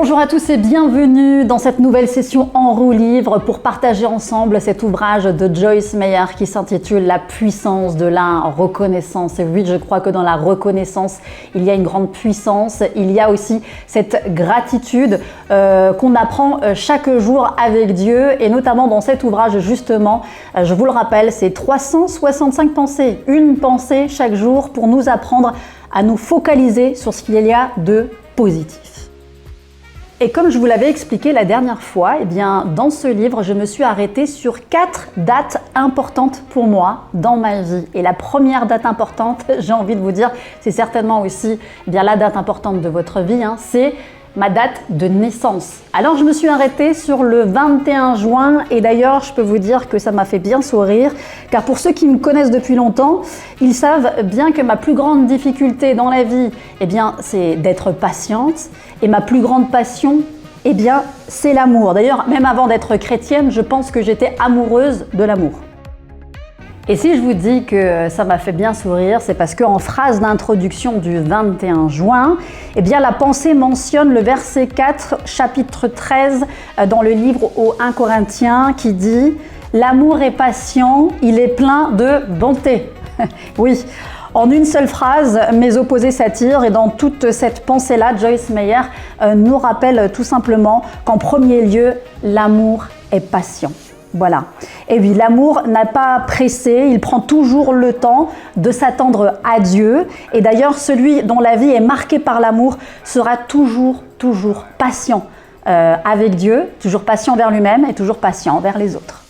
Bonjour à tous et bienvenue dans cette nouvelle session en roue livre pour partager ensemble cet ouvrage de Joyce Meyer qui s'intitule La puissance de la reconnaissance. Et oui, je crois que dans la reconnaissance, il y a une grande puissance. Il y a aussi cette gratitude qu'on apprend chaque jour avec Dieu. Et notamment dans cet ouvrage, justement, je vous le rappelle, c'est 365 pensées. Une pensée chaque jour pour nous apprendre à nous focaliser sur ce qu'il y a de positif. Et comme je vous l'avais expliqué la dernière fois, eh bien, dans ce livre, je me suis arrêtée sur 4 dates importantes pour moi dans ma vie. Et la première date importante, j'ai envie de vous dire, c'est certainement aussi bien la date importante de votre vie, c'est ma date de naissance. Alors je me suis arrêtée sur le 21 juin et d'ailleurs je peux vous dire que ça m'a fait bien sourire car pour ceux qui me connaissent depuis longtemps, ils savent bien que ma plus grande difficulté dans la vie, eh bien, c'est d'être patiente et ma plus grande passion, eh bien, c'est l'amour. D'ailleurs, même avant d'être chrétienne, je pense que j'étais amoureuse de l'amour. Et si je vous dis que ça m'a fait bien sourire, c'est parce qu'en phrase d'introduction du 21 juin, eh bien la pensée mentionne le verset 4, chapitre 13 dans le livre aux 1 Corinthiens qui dit « L'amour est patient, il est plein de bonté ». Oui, en une seule phrase, mes opposés s'attirent et dans toute cette pensée-là, Joyce Meyer nous rappelle tout simplement qu'en premier lieu, l'amour est patient. Voilà. Et oui, l'amour n'a pas pressé, il prend toujours le temps de s'attendre à Dieu. Et d'ailleurs, celui dont la vie est marquée par l'amour sera toujours patient avec Dieu, toujours patient vers lui-même et toujours patient vers les autres.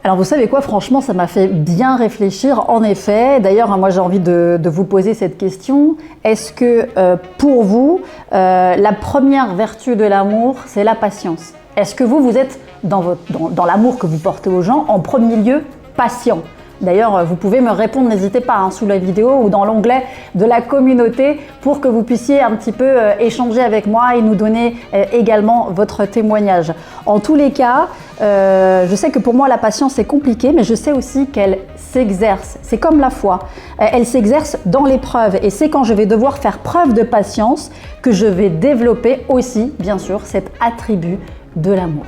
Alors vous savez quoi, franchement, ça m'a fait bien réfléchir, en effet. D'ailleurs, moi j'ai envie de vous poser cette question. Est-ce que pour vous, la première vertu de l'amour, c'est la patience ? Est-ce que vous êtes dans l'amour que vous portez aux gens, en premier lieu, patient? D'ailleurs, vous pouvez me répondre, n'hésitez pas, sous la vidéo ou dans l'onglet de la communauté pour que vous puissiez un petit peu échanger avec moi et nous donner également votre témoignage. En tous les cas, je sais que pour moi la patience est compliquée, mais je sais aussi qu'elle s'exerce. C'est comme la foi. Elle s'exerce dans l'épreuve et c'est quand je vais devoir faire preuve de patience que je vais développer aussi, bien sûr, cet attribut de l'amour.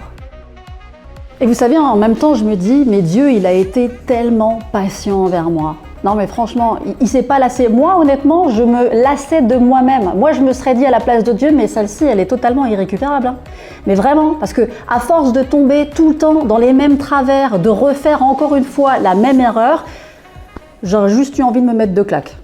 Et vous savez, en même temps, je me dis, mais Dieu, il a été tellement patient envers moi. Non, mais franchement, il s'est pas lassé. Moi, honnêtement, je me lassais de moi-même. Moi, je me serais dit à la place de Dieu, mais celle-ci, elle est totalement irrécupérable. Mais vraiment, parce que à force de tomber tout le temps dans les mêmes travers, de refaire encore une fois la même erreur, j'aurais juste eu envie de me mettre 2 claques.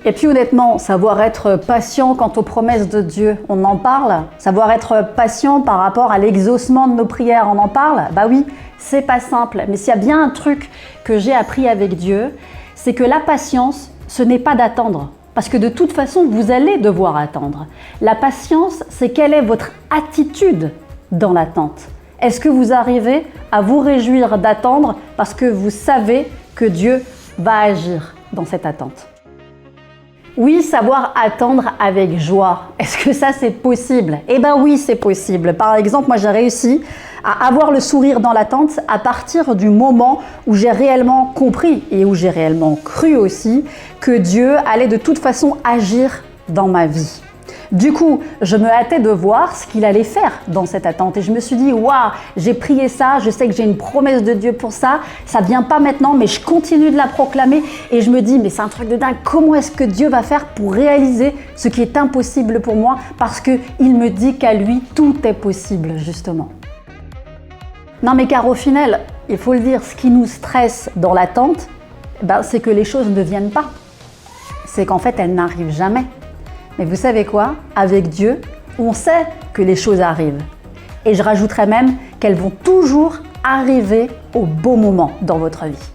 Et puis honnêtement, savoir être patient quant aux promesses de Dieu, on en parle. Savoir être patient par rapport à l'exaucement de nos prières, on en parle. Bah oui, c'est pas simple. Mais s'il y a bien un truc que j'ai appris avec Dieu, c'est que la patience, ce n'est pas d'attendre. Parce que de toute façon, vous allez devoir attendre. La patience, c'est quelle est votre attitude dans l'attente. Est-ce que vous arrivez à vous réjouir d'attendre parce que vous savez que Dieu va agir dans cette attente? Oui, savoir attendre avec joie. Est-ce que ça, c'est possible? Eh bien oui, c'est possible. Par exemple, moi, j'ai réussi à avoir le sourire dans l'attente à partir du moment où j'ai réellement compris et où j'ai réellement cru aussi que Dieu allait de toute façon agir dans ma vie. Du coup, je me hâtais de voir ce qu'il allait faire dans cette attente et je me suis dit, waouh, j'ai prié ça, je sais que j'ai une promesse de Dieu pour ça, ça vient pas maintenant, mais je continue de la proclamer et je me dis, mais c'est un truc de dingue, comment est-ce que Dieu va faire pour réaliser ce qui est impossible pour moi parce qu'il me dit qu'à lui, tout est possible, justement. Non, mais car au final, il faut le dire, ce qui nous stresse dans l'attente, c'est que les choses ne viennent pas. C'est qu'en fait, elles n'arrivent jamais. Mais vous savez quoi? Avec Dieu, on sait que les choses arrivent. Et je rajouterais même qu'elles vont toujours arriver au bon moment dans votre vie.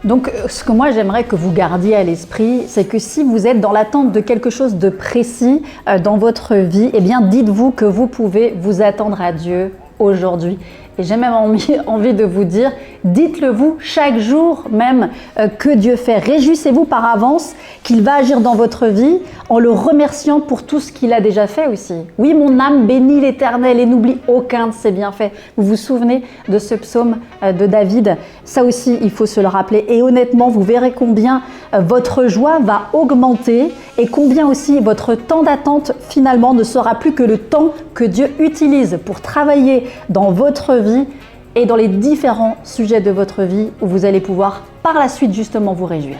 Donc, ce que moi j'aimerais que vous gardiez à l'esprit, c'est que si vous êtes dans l'attente de quelque chose de précis dans votre vie, eh bien dites-vous que vous pouvez vous attendre à Dieu aujourd'hui Et j'ai même envie de vous dire, dites-le vous chaque jour même que Dieu fait. Réjouissez-vous par avance qu'il va agir dans votre vie en le remerciant pour tout ce qu'il a déjà fait aussi. Oui, mon âme bénit l'Éternel et n'oublie aucun de ses bienfaits. Vous vous souvenez de ce psaume de David? Ça aussi, il faut se le rappeler. Et honnêtement, vous verrez combien votre joie va augmenter et combien aussi votre temps d'attente finalement ne sera plus que le temps que Dieu utilise pour travailler dans votre vie et dans les différents sujets de votre vie où vous allez pouvoir par la suite justement vous réjouir.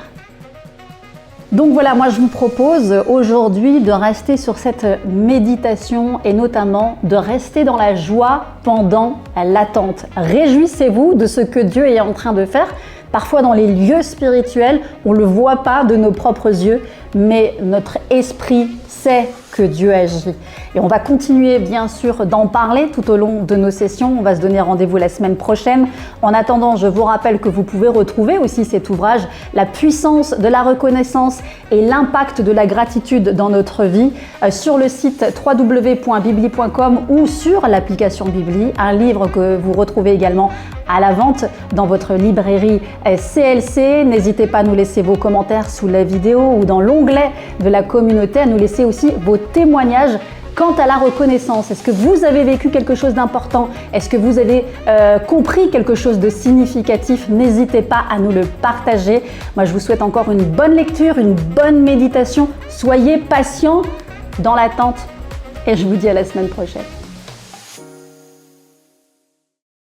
Donc voilà, moi je vous propose aujourd'hui de rester sur cette méditation et notamment de rester dans la joie pendant l'attente. Réjouissez-vous de ce que Dieu est en train de faire. Parfois dans les lieux spirituels, on ne le voit pas de nos propres yeux, mais notre esprit sait que Dieu agit. Et on va continuer bien sûr d'en parler tout au long de nos sessions. On va se donner rendez-vous la semaine prochaine. En attendant, je vous rappelle que vous pouvez retrouver aussi cet ouvrage, La puissance de la reconnaissance et l'impact de la gratitude dans notre vie, sur le site www.bibli.com ou sur l'application Bibli, un livre que vous retrouvez également à la vente dans votre librairie CLC. N'hésitez pas à nous laisser vos commentaires sous la vidéo ou dans l'onglet de la communauté, à nous laisser aussi vos témoignages quant à la reconnaissance. Est-ce que vous avez vécu quelque chose d'important? Est-ce que vous avez compris quelque chose de significatif? N'hésitez pas à nous le partager. Moi, je vous souhaite encore une bonne lecture, une bonne méditation. Soyez patients dans l'attente et je vous dis à la semaine prochaine.